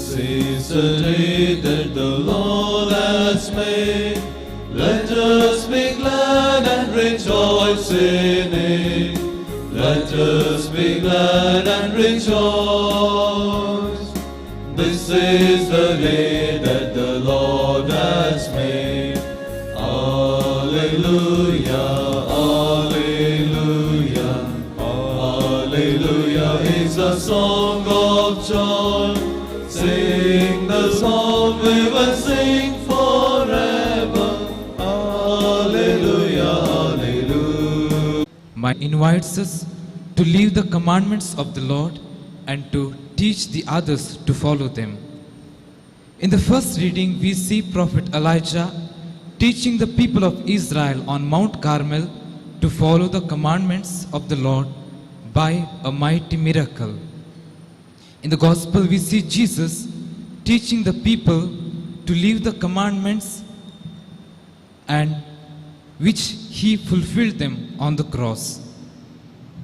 This is the day that the Lord has made. Let us be glad and rejoice in it. Let us be glad and rejoice. This is the day that the Lord has made. Alleluia, alleluia, alleluia is a song of joy. Sing the song we will sing forever. Alleluia, alleluia. Invites us to leave the commandments of the Lord and to teach the others to follow them. In the first reading, we see Prophet Elijah teaching the people of Israel on Mount Carmel to follow the commandments of the Lord by a mighty miracle. In the Gospel, we see Jesus teaching the people to leave the commandments, and which he fulfilled them on the cross.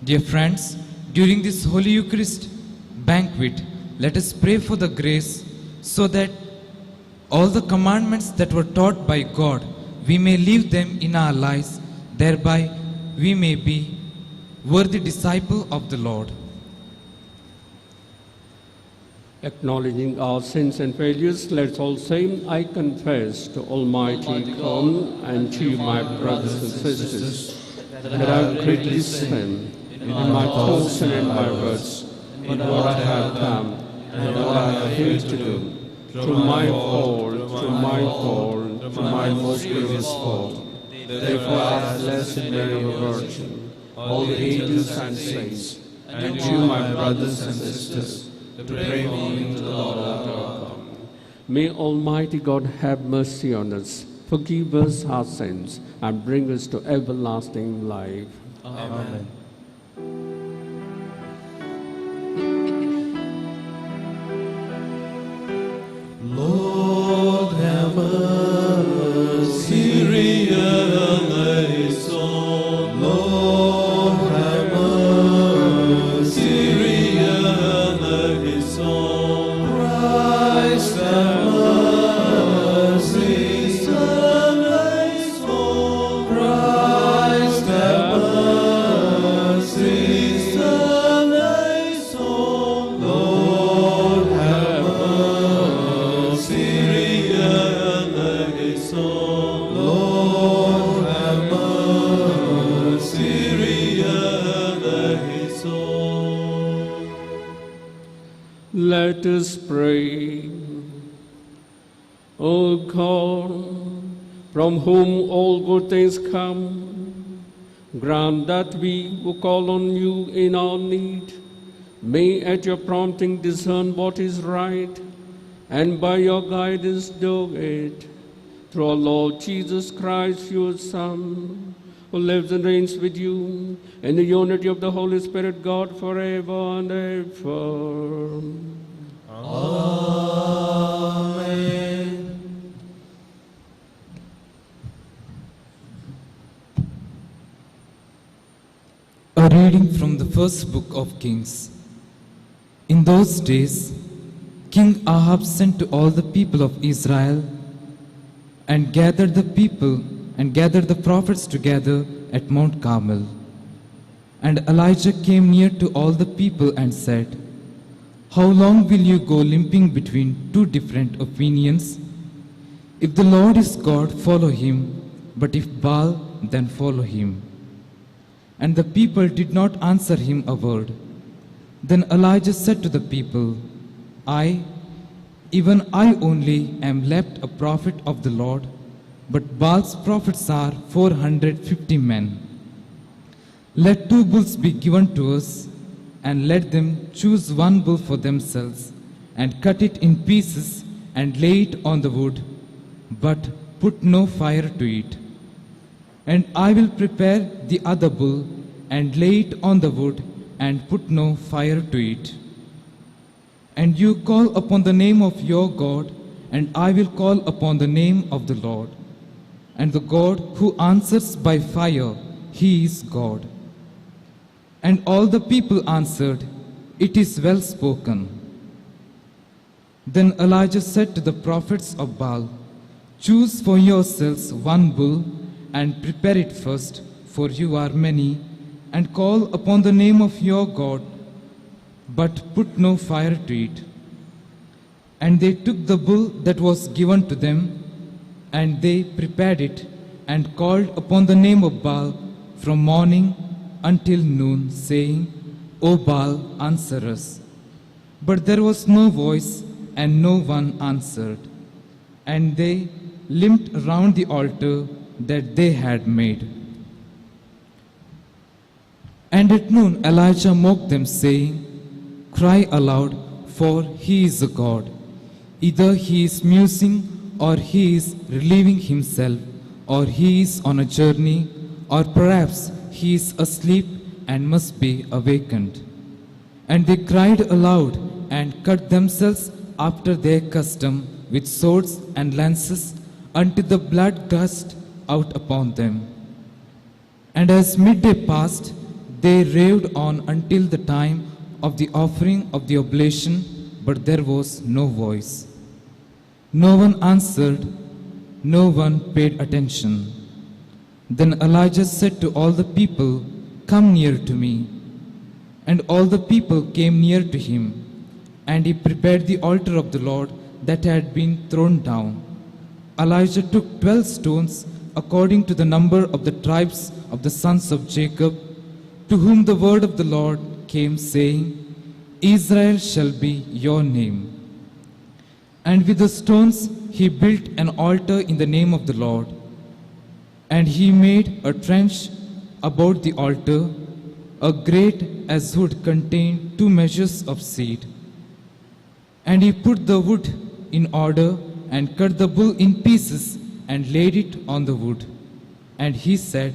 Dear friends, during this Holy Eucharist banquet, let us pray for the grace so that all the commandments that were taught by God, we may live them in our lives, thereby we may be worthy disciple of the Lord. Acknowledging our sins and failures, let's all say, I confess to Almighty God and to you, my brothers and sisters, that I have greatly sinned in my thoughts and in my words, in what I have done and what I have failed to do, through my fault, through my most grievous fault. Therefore I have blessed Mary, the Virgin, all the angels and saints, and you, my brothers and sisters, to pray for me to the Lord our God. May Almighty God have mercy on us, forgive us our sins, and bring us to everlasting life. Amen. Lord have mercy, realize all. Lord have mercy, realize all. Christ have mercy, realize all. Christ have mercy, realize all. Lord have mercy, realize all. Lord have mercy, realize all. Let us pray. O God, from whom all good things come, grant that we who call on you in our need may at your prompting discern what is right, and by your guidance do it. Through our Lord Jesus Christ, your Son, who lives and reigns with you in the unity of the Holy Spirit, God, forever and ever. Amen. A reading from the first book of Kings. In those days, King Ahab sent to all the people of Israel and gathered the prophets together at Mount Carmel. And Elijah came near to all the people and said, How long will you go limping between two different opinions? If the Lord is God, follow him, but if Baal, then follow him. And the people did not answer him a word. Then Elijah said to the people, even I only am left a prophet of the Lord, but Baal's prophets are 450 men. Let 2 bulls be given to us, and let them choose 1 bull for themselves, and cut it in pieces, and lay it on the wood, but put no fire to it. And I will prepare the other bull, and lay it on the wood, and put no fire to it. And you call upon the name of your God, and I will call upon the name of the Lord. And the God who answers by fire, he is God. And all the people answered, It is well spoken. Then Elijah said to the prophets of Baal, "Choose for yourselves one bull and prepare it first, for you are many, and call upon the name of your God, but put no fire to it." And they took the bull that was given to them, and they prepared it, and called upon the name of Baal from morning until noon, saying, "O Baal, answer us." But there was no voice, and no one answered. And they limped round the altar that they had made. And at noon Elijah mocked them, saying, "Cry aloud, for he is a god. Either he is musing, or he is relieving himself, or he is on a journey, or perhaps he is asleep and must be awakened." And they cried aloud and cut themselves after their custom with swords and lances until the blood gushed out upon them. And as midday passed, they raved on until the time of the offering of the oblation, but there was no voice. No one answered, no one paid attention. Then Elijah said to all the people, "Come near to me." And all the people came near to him, and he prepared the altar of the Lord that had been thrown down. Elijah took 12 stones according to the number of the tribes of the sons of Jacob, to whom the word of the Lord came, saying, "Israel shall be your name." And with the stones he built an altar in the name of the Lord. And he made a trench about the altar, a grate as would contain 2 measures of seed. And he put the wood in order and cut the bull in pieces and laid it on the wood. And he said,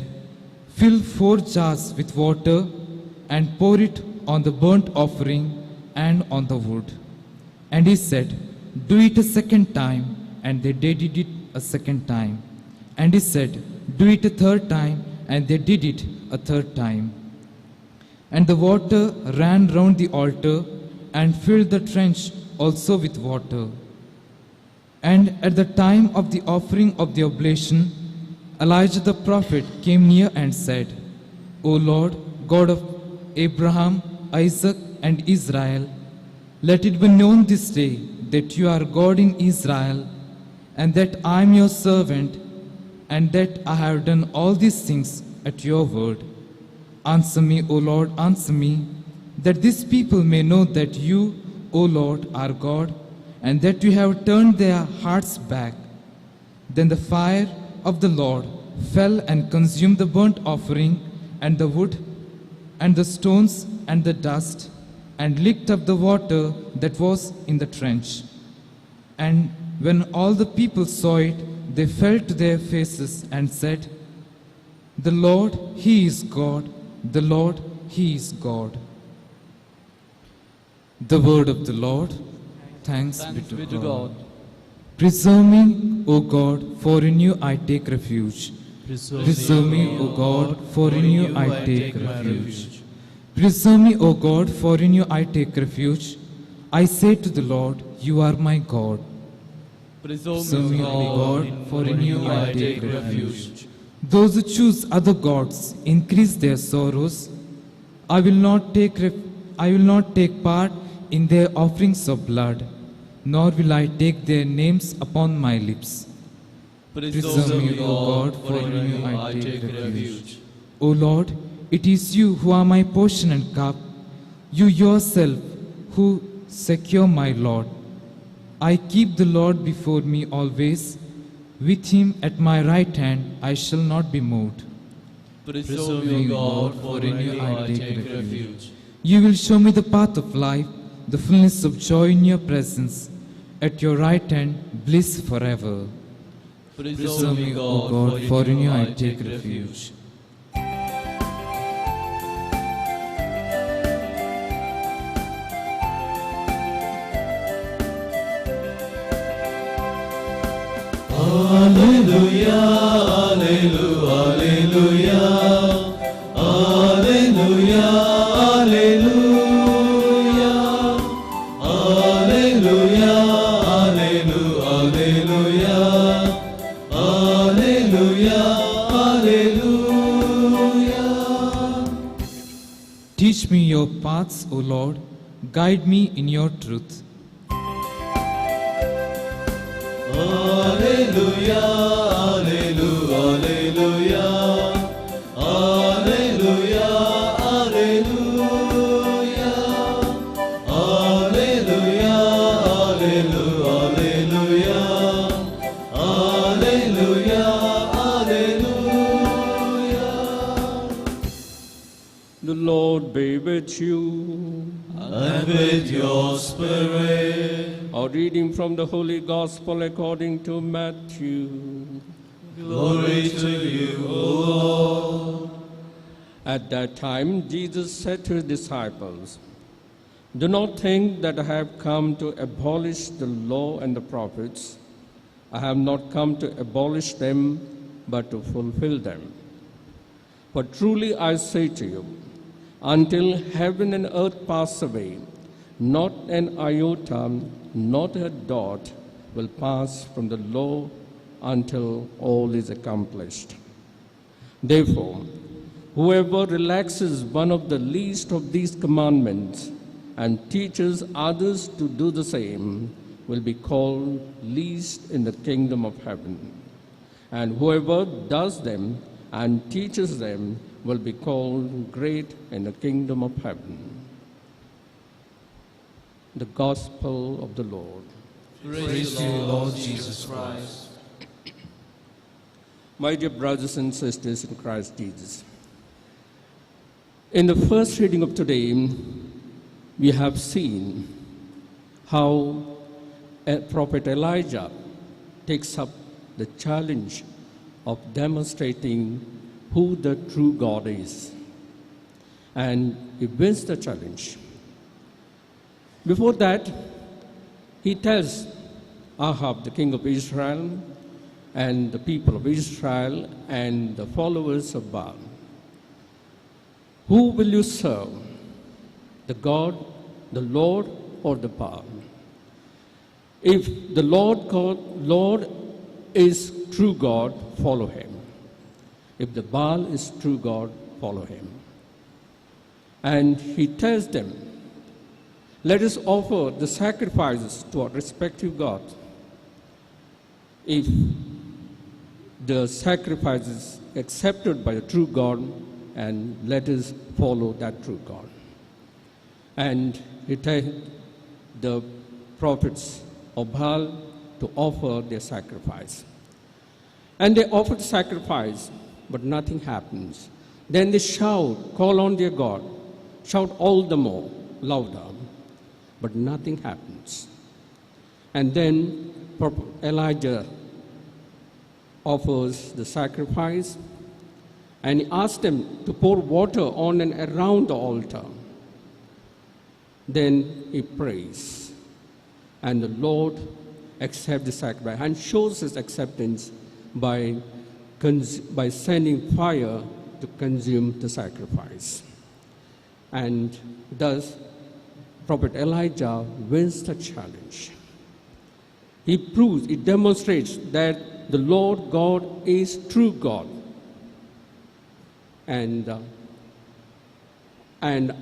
"Fill 4 jars with water and pour it on the burnt offering and on the wood." And he said, "Do it a second time." And they did it a second time. And he said, "Do it a third time." And they did it a third time. And the water ran round the altar and filled the trench also with water. And at the time of the offering of the oblation, Elijah the prophet came near and said, "O Lord, God of Abraham, Isaac, and Israel, let it be known this day that you are God in Israel, and that I am your servant, and that I have done all these things at your word. Answer me, O Lord, answer me, that this people may know that you, O Lord, are God, and that you have turned their hearts back." Then the fire of the Lord fell and consumed the burnt offering and the wood and the stones and the dust, and licked up the water that was in the trench. And when all the people saw it, they fell to their faces and said, "The Lord, He is God, the Lord, He is God." The word of the Lord. Thanks be to God. Preserve me, O God, for in you I take refuge. Preserve me, O God, for in you I take refuge. Preserve me, O God, for in you I take refuge. I say to the Lord, "You are my God." Preserve me, O God, for in you I take refuge. Those who choose other gods increase their sorrows. I will not take part in their offerings of blood, nor will I take their names upon my lips. Preserve me, O God, for in you I take refuge. O Lord, it is you who are my portion and cup, you yourself who secure my Lord. I keep the Lord before me always. With him at my right hand I shall not be moved. Preserve me, O God, for in you I take refuge. You will show me the path of life, the fullness of joy in your presence. At your right hand, bliss forever. Preserve me, O God, for in you I take refuge. Alleluia, Alleluia, Alleluia, Alleluia, Alleluia, guide me in your truth. Alleluia, alleluia, alleluia, alleluia, alleluia, alleluia, alleluia, alleluia. The Lord be with you. And with your spirit. A reading from the Holy Gospel according to Matthew. Glory to you, O Lord. At that time, Jesus said to his disciples, "Do not think that I have come to abolish the law and the prophets. I have not come to abolish them, but to fulfill them. For truly I say to you, until heaven and earth pass away, not an iota, not a dot will pass from the law until all is accomplished. Therefore, whoever relaxes one of the least of these commandments and teaches others to do the same will be called least in the kingdom of heaven. And whoever does them and teaches them will be called great in the kingdom of heaven." The Gospel of the Lord. Praise to you, Lord Jesus Christ. My dear brothers and sisters in Christ Jesus, in the first reading of today, we have seen how Prophet Elijah takes up the challenge of demonstrating who the true God is. And he wins the challenge. Before that, he tells Ahab, the king of Israel, and the people of Israel, and the followers of Baal, "Who will you serve? The God, the Lord, or the Baal? If the Lord is true God, follow him. If the Baal is true God, follow him." And he tells them, "Let us offer the sacrifices to our respective gods. If the sacrifice is accepted by the true God, and let us follow that true God." And he tells the prophets of Baal to offer their sacrifice. And they offer the sacrifice, but nothing happens. Then they shout, call on their God, shout all the more, louder, but nothing happens. And then Elijah offers the sacrifice, and he asks them to pour water on and around the altar. Then he prays, and the Lord accepts the sacrifice and shows his acceptance by sending fire to consume the sacrifice. And thus, Prophet Elijah wins the challenge. He demonstrates that the Lord God is true God, and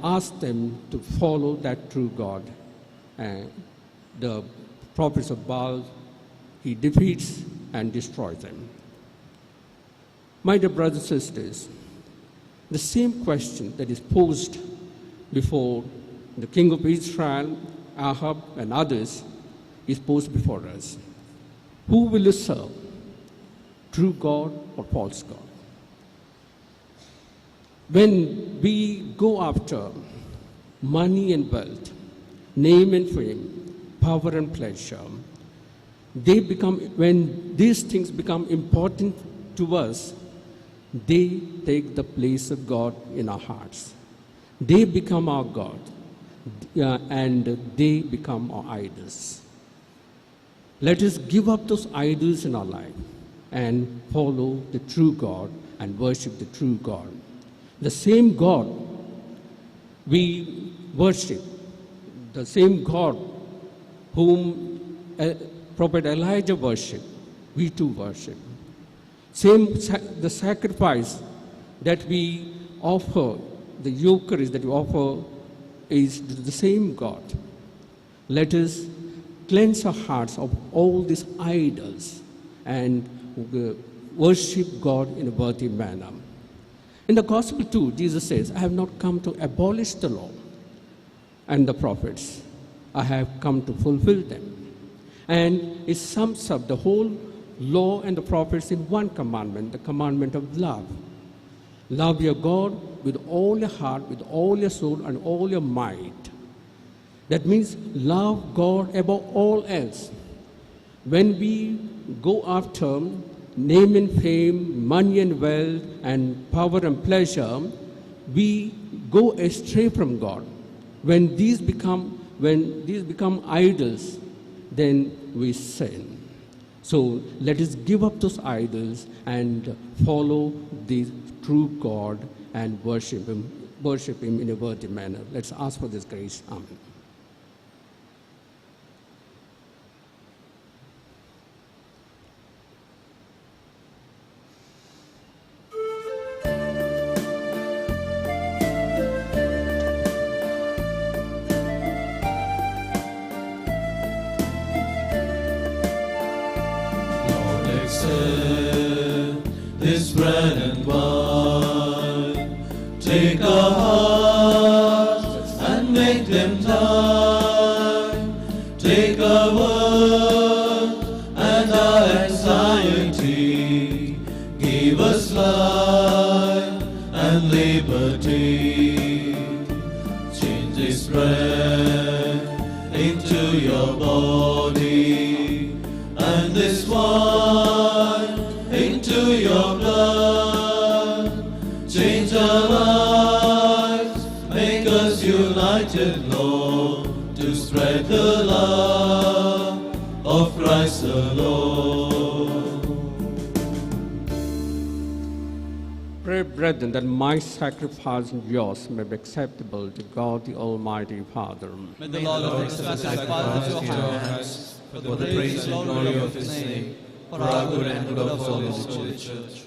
asks them to follow that true God. And the prophets of Baal, he defeats and destroys them. My dear brothers and sisters, the same question that is posed before the king of Israel, Ahab, and others is posed before us. Who will you serve? True God or false God? When we go after money and wealth, name and fame, power and pleasure, when these things become important to us, they take the place of God in our hearts. They become our God, and they become our idols. Let us give up those idols in our life and follow the true God and worship the true God. The same God we worship, the same God whom Prophet Elijah worshipped, we too worship. The sacrifice that we offer, the Eucharist that we offer is the same God. Let us cleanse our hearts of all these idols and worship God in a worthy manner. In the Gospel too, Jesus says, I have not come to abolish the law and the prophets. I have come to fulfill them. And it sums up the whole law and the prophets in one commandment, the commandment of love. Love your God with all your heart, with all your soul, and all your might. That means love God above all else. When we go after name and fame, money and wealth, and power and pleasure, we go astray from God. When these become idols, then we sin. So let us give up those idols and follow the true God and worship Him in a worthy manner. Let's ask for this grace. Amen. This bread and wine, take our hearts and make them thine. Take our world and our anxiety, give us life and liberty. Change this bread into your body and this wine into your blood. Change our lives, make us united, Lord, to spread the love of Christ the Lord. Pray, brethren, that my sacrifice and yours may be acceptable to God the Almighty Father. May the Lord accept the sacrifice of your hands for the praise and glory of His name, for our good and good of all His holy church.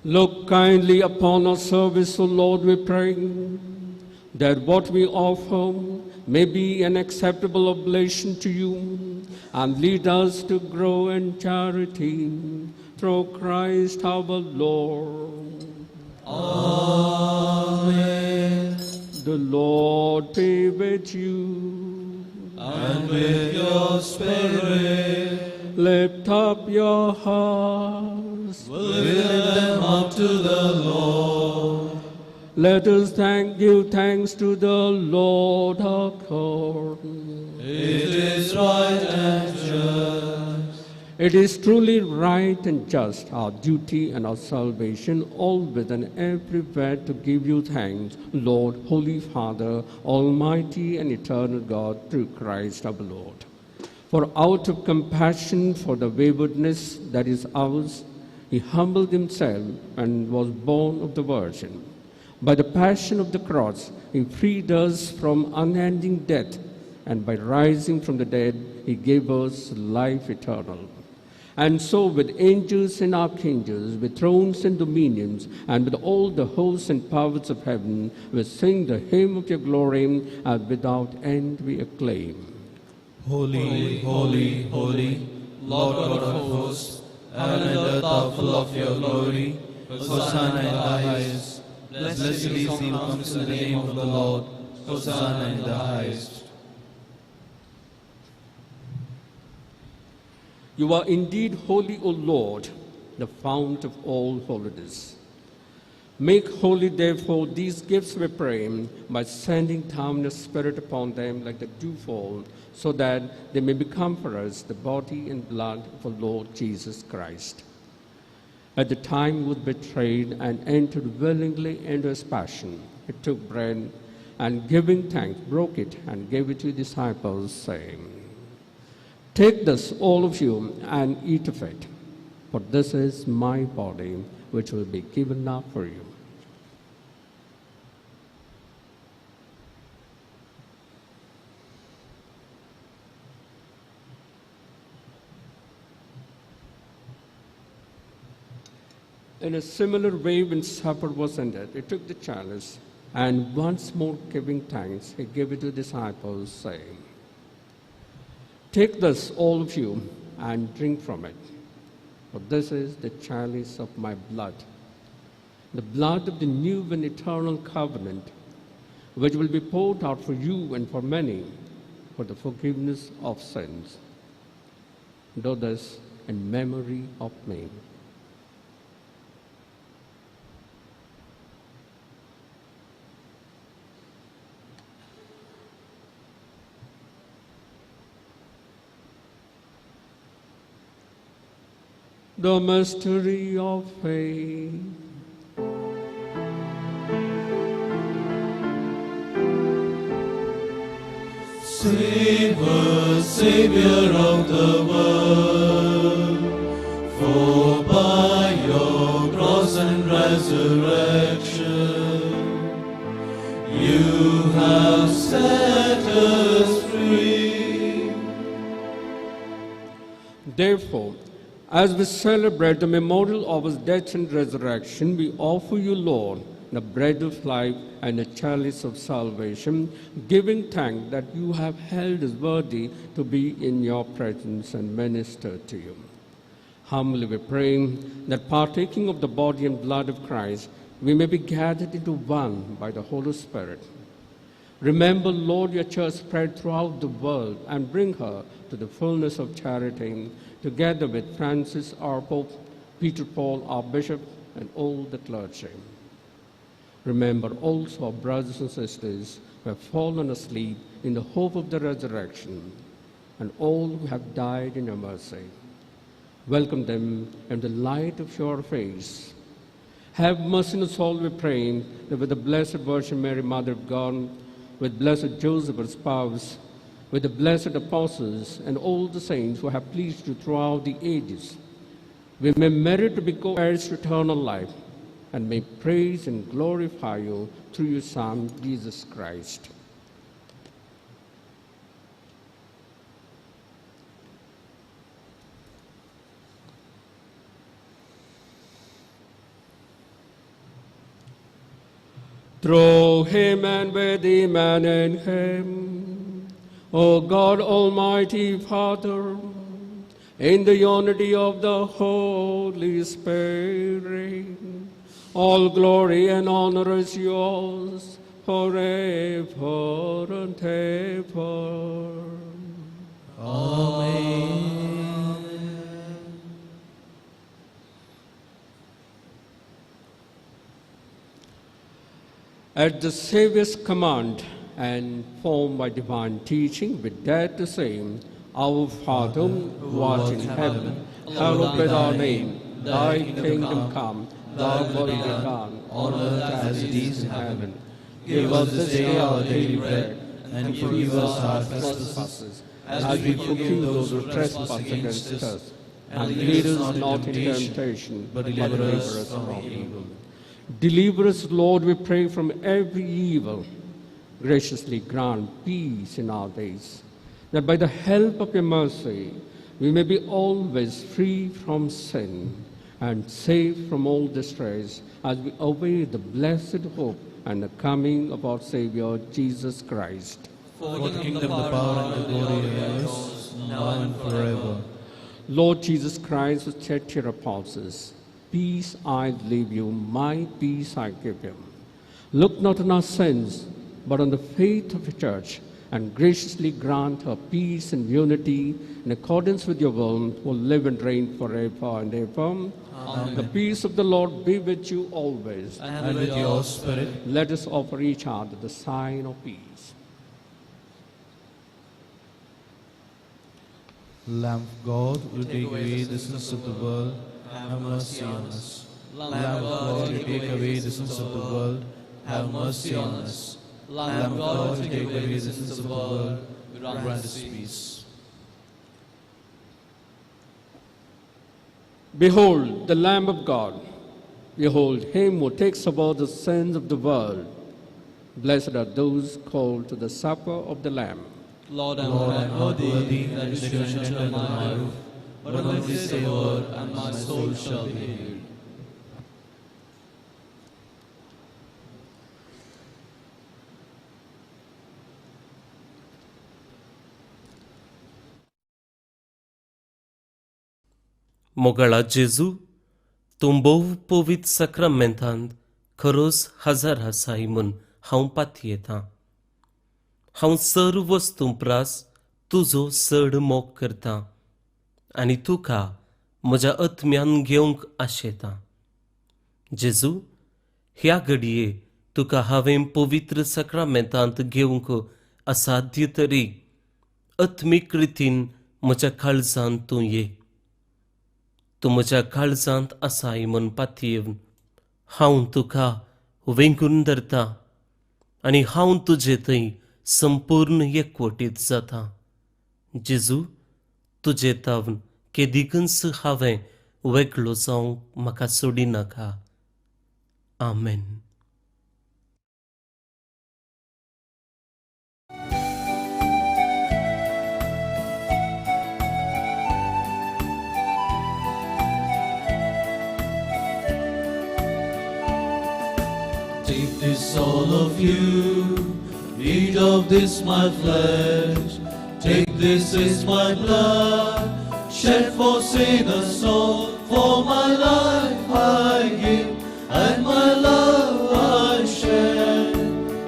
Look kindly upon our service, O Lord, we pray, that what we offer may be an acceptable oblation to you, and lead us to grow in charity through Christ our Lord. Amen. The Lord be with you. And with your spirit, Lift up your hearts. we'll lift them up to the Lord. Let us give thanks to the Lord our God. It is right and just. It is truly right and just, our duty and our salvation, always and everywhere to give you thanks, Lord, Holy Father, Almighty and eternal God, through Christ our Lord. For out of compassion for the waywardness that is ours, He humbled Himself and was born of the Virgin. By the passion of the cross, He freed us from unending death, and by rising from the dead, He gave us life eternal. And so with angels and archangels, with thrones and dominions, and with all the hosts and powers of heaven, we sing the hymn of your glory, and without end we acclaim. Holy, holy, holy, Lord God of hosts, heaven and earth are full of your glory. Hosanna in the highest. Blessed is he who comes in the name of the Lord. Hosanna in the highest. You are indeed holy, O Lord, the fount of all holiness. Make holy, therefore, these gifts, we pray, by sending down your Spirit upon them like the dewfall, so that they may become for us the body and blood of our Lord Jesus Christ. At the time he was betrayed and entered willingly into his passion, he took bread and, giving thanks, broke it and gave it to his disciples, saying, Take this, all of you, and eat of it, for this is my body, which will be given up for you. In a similar way, when supper was ended, he took the chalice, And once more giving thanks, he gave it to the disciples, saying, "Take this, all of you, and drink from it. For this is the chalice of my blood, the blood of the new and eternal covenant, which will be poured out for you and for many for the forgiveness of sins. Do this in memory of me." The mystery of faith. Save us, Savior of the world, for by your cross and resurrection, you have set us free. Therefore, as we celebrate the memorial of his death and resurrection, we offer you, Lord, the bread of life and the chalice of salvation, giving thanks that you have held us worthy to be in your presence and minister to you. Humbly we pray that partaking of the body and blood of Christ, we may be gathered into one by the Holy Spirit. Remember, Lord, your church spread throughout the world and bring her to the fullness of charity, together with Francis, our Pope, Peter Paul, our Bishop, and all the clergy. Remember also our brothers and sisters who have fallen asleep in the hope of the resurrection, and all who have died in your mercy. Welcome them in the light of your face. Have mercy on us all, we pray, that with the Blessed Virgin Mary, Mother of God, with blessed Joseph, her spouse, with the blessed apostles and all the saints who have pleased you throughout the ages, we may merit to be co-heirs to eternal life, and may praise and glorify you through your Son, Jesus Christ. Through him and with him and in him, O God, Almighty Father, in the unity of the Holy Spirit, all glory and honor is yours forever and ever. Amen. At the Saviour's command and formed by divine teaching, we dare to say, Our Father, who art in heaven, hallowed be thy name. Thy kingdom come, thy will be done, on earth as it is in heaven. Give us this day our daily bread, and forgive us our trespasses, as we forgive those who trespass against us. And lead us not into temptation, but deliver us from evil. Deliver us, Lord, we pray, from every evil. Graciously grant peace in our days, that by the help of your mercy we may be always free from sin and safe from all distress, as we await the blessed hope and the coming of our Savior, Jesus Christ. For the kingdom, the power, and the glory are yours, now and forever. Lord Jesus Christ, who said to your apostles, Peace I leave you, my peace I give you. Look not on our sins, but on the faith of the church, and graciously grant her peace and unity in accordance with your will, who live and reign forever and ever. Amen. The peace of the Lord be with you always. And with your spirit. Let us offer each other the sign of peace. Lamb of God, who take away the sins of the world, have mercy on us. Lamb of God, who take away the sins of the world, have mercy on us. Lamb of God, who take away the sins of the world, grant us peace. Behold the Lamb of God. Behold him who takes away the sins of the world. Blessed are those called to the supper of the Lamb. Lord, I am not worthy that you should enter under my roof, but only say a word, and my soul shall be healed. मोगाळा जेजू, तूं भोव पवित्र सक्रामेंतांत खरोच हजर आसाय म्हूण हांव पातयेतां. हांव सर्व वस्तू प्रास तुजो चड मोग करतां आनी तुका म्हज्या आत्म्यान घेवंक आशेतां. जेजू, ह्या घडये तुका हांवें पवित्र सक्रामेंतांत घेवंक असाध्य तरी आत्मीक रितीन म्हज्या काळजांत तूं ये. तूं म्हज्या काळजांत आसाय म्हूण पातयेवन हांव तुका वेंगून धरतां आनी हांव तुजे थंय संपूर्ण एकवटीत जातां. जेजू, तुजे तावन केदिकच हांवें वेगळो जावंक म्हाका सोडिनाका. आमेन. Take this all of you, eat of this my flesh. Take this is my blood, shed for sinners all. For my life I give, and my love I share.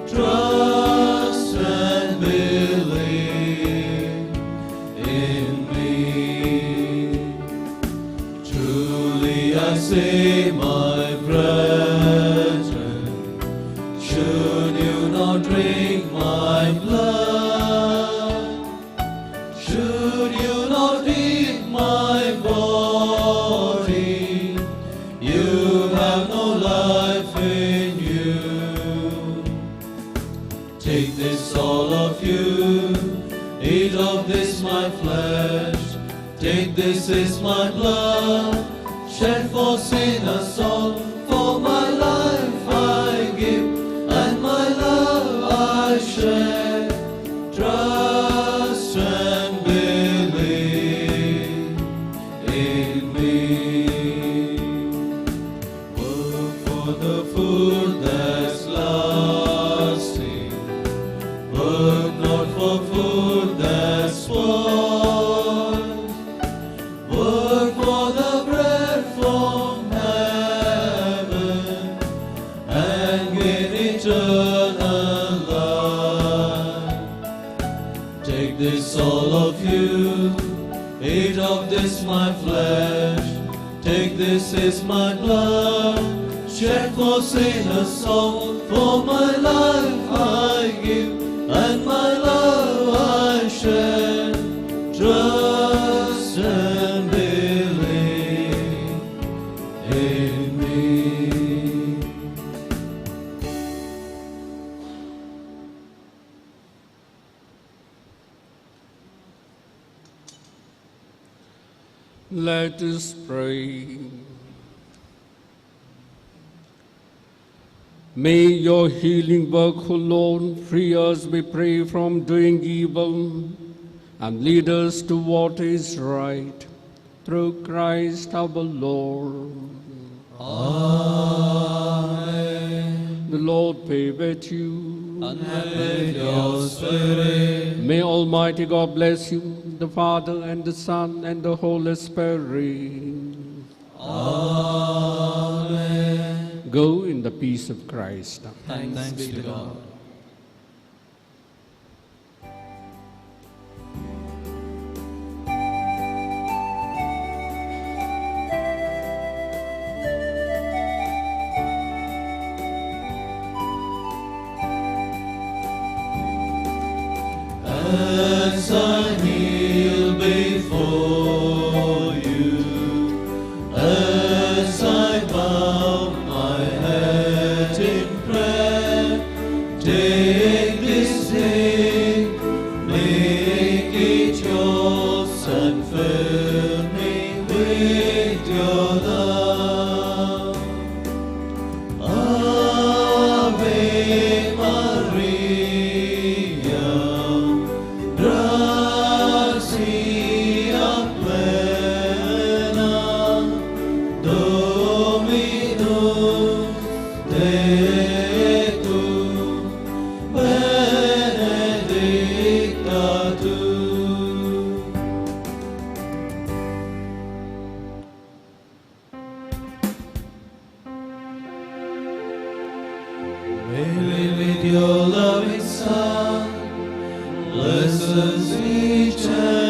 Trust and believe in me. Truly I say, my brethren, should you not drink my blood, should you not eat my body, you have no life in you. Take this all of you, eat of this my flesh. Take this is my blood, shed for sinners all. For my life I give, and my love I share. Trust and believe in me. Work for the food that's lasting. Work not for food that spoils. Work for the bread from heaven and gain eternal life. Take this all of you, eat of this my flesh. Take this is my blood, shed for sinners all. For my life I give, and my love I share. Trust and believe in me. Let us pray. May your healing work, O Lord, free us, we pray, from doing evil and lead us to what is right. Through Christ our Lord. Amen. The Lord be with you. And with your spirit. May Almighty God bless you, the Father and the Son and the Holy Spirit. Amen. Go in the peace of Christ. Thanks be to God. As I kneel before you, as I bow my head in prayer, take this day, make it yours, and fill me with your love. Ave Maria, gracia plena. bless us each and